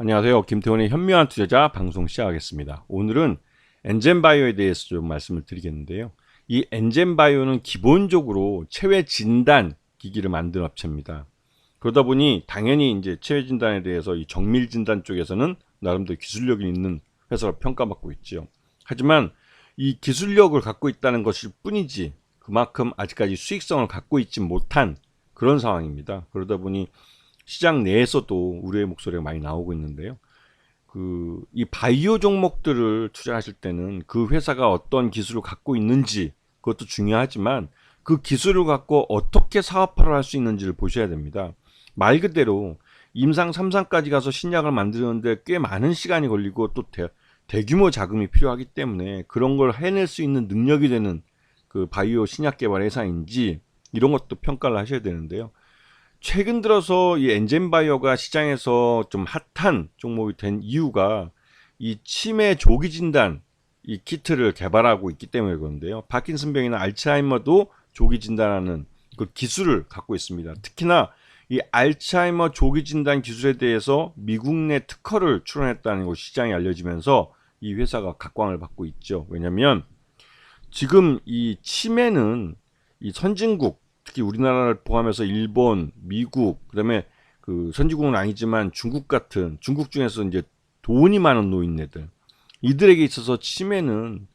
안녕하세요. 김태훈의 현명한 투자자 방송 시작하겠습니다. 오늘은 엔젠바이오에 대해서 좀 말씀을 드리겠는데요. 이 엔젠바이오는 기본적으로 체외 진단 기기를 만든 업체입니다. 그러다 보니 당연히 이제 체외 진단에 대해서 이 정밀 진단 쪽에서는 나름대로 기술력이 있는 회사로 평가받고 있죠. 하지만 이 기술력을 갖고 있다는 것일 뿐이지 그만큼 아직까지 수익성을 갖고 있지 못한 그런 상황입니다. 그러다 보니 시장 내에서도 우려의 목소리가 많이 나오고 있는데요. 이 바이오 종목들을 투자하실 때는 그 회사가 어떤 기술을 갖고 있는지 그것도 중요하지만 그 기술을 갖고 어떻게 사업화를 할 수 있는지를 보셔야 됩니다. 말 그대로 임상 3상까지 가서 신약을 만드는데 꽤 많은 시간이 걸리고 또 대규모 자금이 필요하기 때문에 그런 걸 해낼 수 있는 능력이 되는 그 바이오 신약 개발 회사인지 이런 것도 평가를 하셔야 되는데요. 최근 들어서 이 엔젠바이오가 시장에서 좀 핫한 종목이 된 이유가 이 치매 조기 진단 이 키트를 개발하고 있기 때문에 그런데요. 파킨슨병이나 알츠하이머도 조기 진단하는 그 기술을 갖고 있습니다. 특히나 이 알츠하이머 조기 진단 기술에 대해서 미국 내 특허를 출원했다는 것이 시장에 알려지면서 이 회사가 각광을 받고 있죠. 왜냐하면 지금 이 치매는 이 선진국 특히 우리나라를 포함해서 일본, 미국, 그다음에 그 선진국은 아니지만 중국 같은 중국 중에서 이제 돈이 많은 노인네들 이들에게 있어서 치매는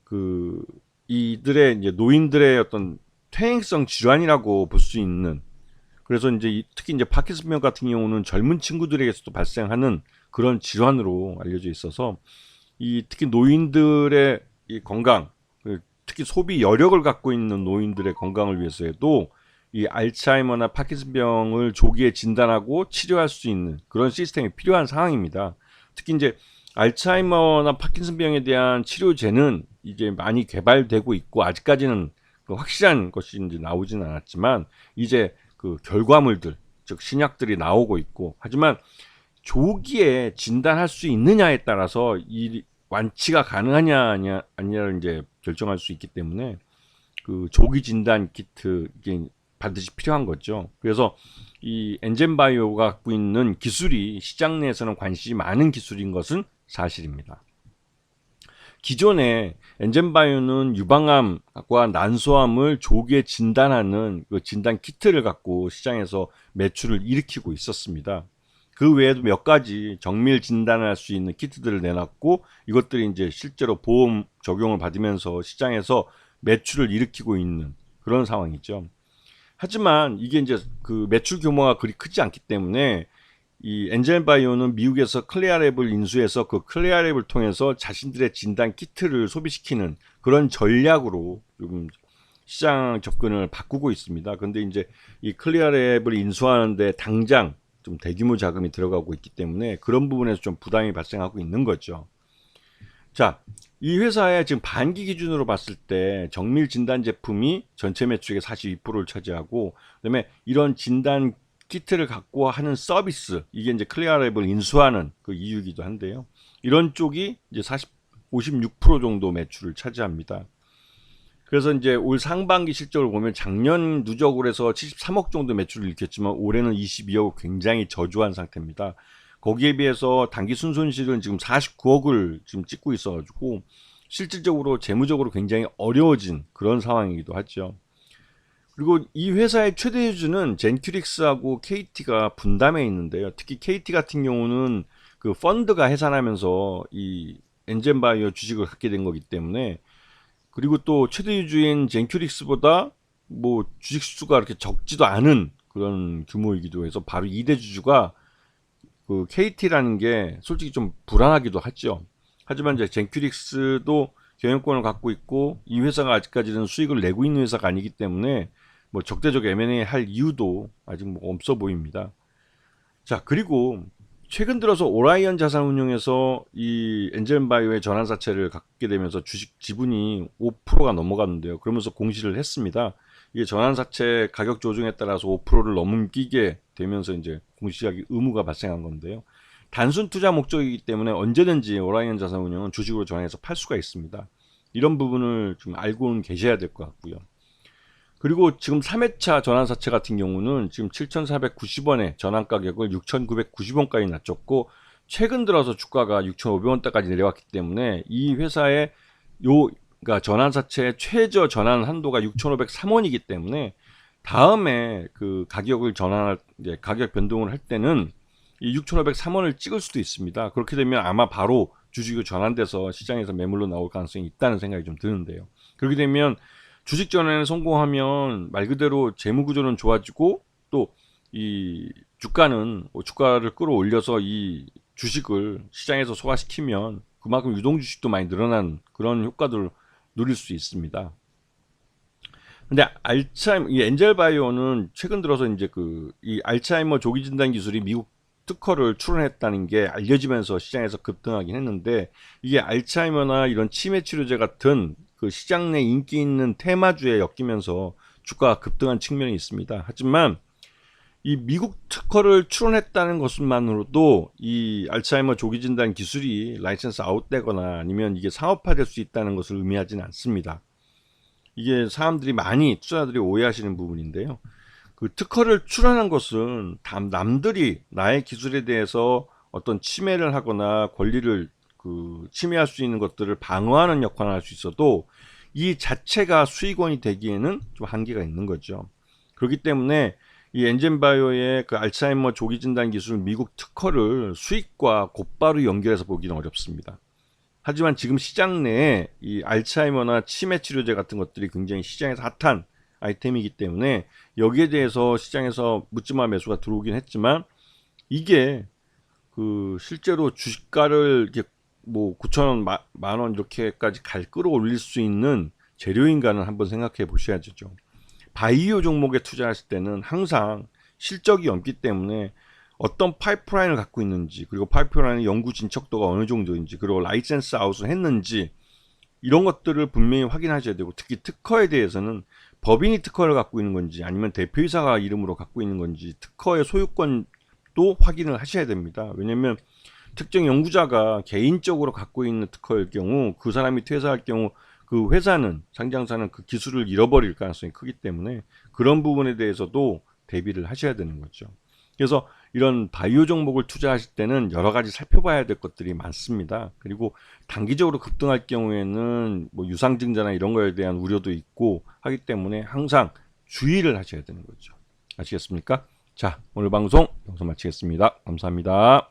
그 이들의 이제 노인들의 어떤 퇴행성 질환이라고 볼 수 있는 그래서 이제 특히 이제 파킨슨병 같은 경우는 젊은 친구들에게서도 발생하는 그런 질환으로 알려져 있어서 이 특히 노인들의 이 건강 특히 소비 여력을 갖고 있는 노인들의 건강을 위해서에도 이 알츠하이머나 파킨슨병을 조기에 진단하고 치료할 수 있는 그런 시스템이 필요한 상황입니다. 특히 이제 알츠하이머나 파킨슨병에 대한 치료제는 이제 많이 개발되고 있고 아직까지는 그 확실한 것이 이제 나오지는 않았지만 이제 그 결과물들 즉 신약들이 나오고 있고 하지만 조기에 진단할 수 있느냐에 따라서 이 완치가 가능하냐 아니냐를 이제 결정할 수 있기 때문에 그 조기 진단 키트 이게 반드시 필요한 거죠. 그래서 이 엔젠바이오가 갖고 있는 기술이 시장 내에서는 관심이 많은 기술인 것은 사실입니다. 기존에 엔젠바이오는 유방암과 난소암을 조기에 진단하는 그 진단 키트를 갖고 시장에서 매출을 일으키고 있었습니다. 그 외에도 몇 가지 정밀 진단을 할 수 있는 키트들을 내놨고 이것들이 이제 실제로 보험 적용을 받으면서 시장에서 매출을 일으키고 있는 그런 상황이죠. 하지만 이게 이제 그 매출 규모가 그리 크지 않기 때문에 이 엔젤바이오는 미국에서 클리아랩을 인수해서 그 클리아랩을 통해서 자신들의 진단 키트를 소비시키는 그런 전략으로 좀 시장 접근을 바꾸고 있습니다. 그런데 이제 이 클리아랩을 인수하는데 당장 좀 대규모 자금이 들어가고 있기 때문에 그런 부분에서 좀 부담이 발생하고 있는 거죠. 자, 이 회사의 지금 반기 기준으로 봤을 때 정밀 진단 제품이 전체 매출의 42%를 차지하고 그다음에 이런 진단 키트를 갖고 하는 서비스 이게 이제 클리어랩을 인수하는 그 이유이기도 한데요. 이런 쪽이 이제 56% 정도 매출을 차지합니다. 그래서 이제 올 상반기 실적을 보면 작년 누적으로 해서 73억 정도 매출을 일으켰지만 올해는 22억 굉장히 저조한 상태입니다. 거기에 비해서 단기 순손실은 지금 49억을 지금 찍고 있어가지고 실질적으로 재무적으로 굉장히 어려워진 그런 상황이기도 하죠. 그리고 이 회사의 최대 주주는 젠큐릭스하고 KT가 분담해 있는데요. 특히 KT 같은 경우는 그 펀드가 해산하면서 이 엔젠바이오 주식을 갖게 된 거기 때문에 그리고 또 최대 주주인 젠큐릭스보다 뭐 주식 수가 그렇게 적지도 않은 그런 규모이기도 해서 바로 2대 주주가 그 KT라는 게 솔직히 좀 불안하기도 하죠. 하지만 이제 젠큐릭스도 경영권을 갖고 있고 이 회사가 아직까지는 수익을 내고 있는 회사가 아니기 때문에 뭐 적대적 M&A 할 이유도 아직 뭐 없어 보입니다. 자, 그리고 최근 들어서 오라이언 자산운용에서 이 엔젤바이오의 전환사채를 갖게 되면서 주식 지분이 5%가 넘어갔는데요. 그러면서 공시를 했습니다. 이게 전환사채 가격 조정에 따라서 5%를 넘기게 되면서 이제 공시하기 의무가 발생한 건데요. 단순 투자 목적이기 때문에 언제든지 오라이언 자산운용은 주식으로 전환해서 팔 수가 있습니다. 이런 부분을 좀 알고는 계셔야 될 것 같고요. 그리고 지금 3회차 전환사채 같은 경우는 지금 7,490원에 전환 가격을 6,990원까지 낮췄고 최근 들어서 주가가 6,500원대까지 내려왔기 때문에 이 회사의 그러니까 전환사채의 최저 전환 한도가 6,503원이기 때문에 다음에 그 가격을 전환할 이제 가격 변동을 할 때는 이 6,503원을 찍을 수도 있습니다. 그렇게 되면 아마 바로 주식이 전환돼서 시장에서 매물로 나올 가능성이 있다는 생각이 좀 드는데요. 그렇게 되면 주식 전환에 성공하면 말 그대로 재무 구조는 좋아지고 또 이 주가를 끌어올려서 이 주식을 시장에서 소화시키면 그만큼 유동 주식도 많이 늘어난 그런 효과들을 누릴 수 있습니다. 근데 이 엔젤바이오는 최근 들어서 이제 이 알츠하이머 조기 진단 기술이 미국 특허를 출원했다는 게 알려지면서 시장에서 급등하긴 했는데, 이게 알츠하이머나 이런 치매 치료제 같은 그 시장 내 인기 있는 테마주에 엮이면서 주가가 급등한 측면이 있습니다. 하지만 이 미국 특허를 출원했다는 것만으로도 이 알츠하이머 조기 진단 기술이 라이센스 아웃되거나 아니면 이게 상업화될 수 있다는 것을 의미하지는 않습니다. 이게 사람들이 많이 투자자들이 오해하시는 부분인데요. 그 특허를 출원한 것은 남들이 나의 기술에 대해서 어떤 침해를 하거나 권리를 침해할 수 있는 것들을 방어하는 역할을 할 수 있어도 이 자체가 수익원이 되기에는 좀 한계가 있는 거죠. 그렇기 때문에 이 엔젠바이오의 그 알츠하이머 조기 진단 기술 미국 특허를 수익과 곧바로 연결해서 보기는 어렵습니다. 하지만 지금 시장 내에 이 알츠하이머나 치매 치료제 같은 것들이 굉장히 시장에서 핫한 아이템이기 때문에 여기에 대해서 시장에서 묻지마 매수가 들어오긴 했지만, 이게 실제로 주식가를 이렇게 뭐 9,000원, 만원 이렇게까지 끌어올릴 수 있는 재료인가는 한번 생각해 보셔야죠. 바이오 종목에 투자하실 때는 항상 실적이 없기 때문에 어떤 파이프라인을 갖고 있는지, 그리고 파이프라인의 연구 진척도가 어느 정도인지, 그리고 라이센스 아웃을 했는지, 이런 것들을 분명히 확인하셔야 되고, 특히 특허에 대해서는 법인이 특허를 갖고 있는 건지 아니면 대표이사가 이름으로 갖고 있는 건지 특허의 소유권도 확인을 하셔야 됩니다. 왜냐하면 특정 연구자가 개인적으로 갖고 있는 특허일 경우, 그 사람이 퇴사할 경우 그 회사는, 상장사는 그 기술을 잃어버릴 가능성이 크기 때문에 그런 부분에 대해서도 대비를 하셔야 되는 거죠. 그래서 이런 바이오 종목을 투자하실 때는 여러 가지 살펴봐야 될 것들이 많습니다. 그리고 단기적으로 급등할 경우에는 뭐 유상증자나 이런 거에 대한 우려도 있고 하기 때문에 항상 주의를 하셔야 되는 거죠. 아시겠습니까? 자, 오늘 방송 여기서 마치겠습니다. 감사합니다.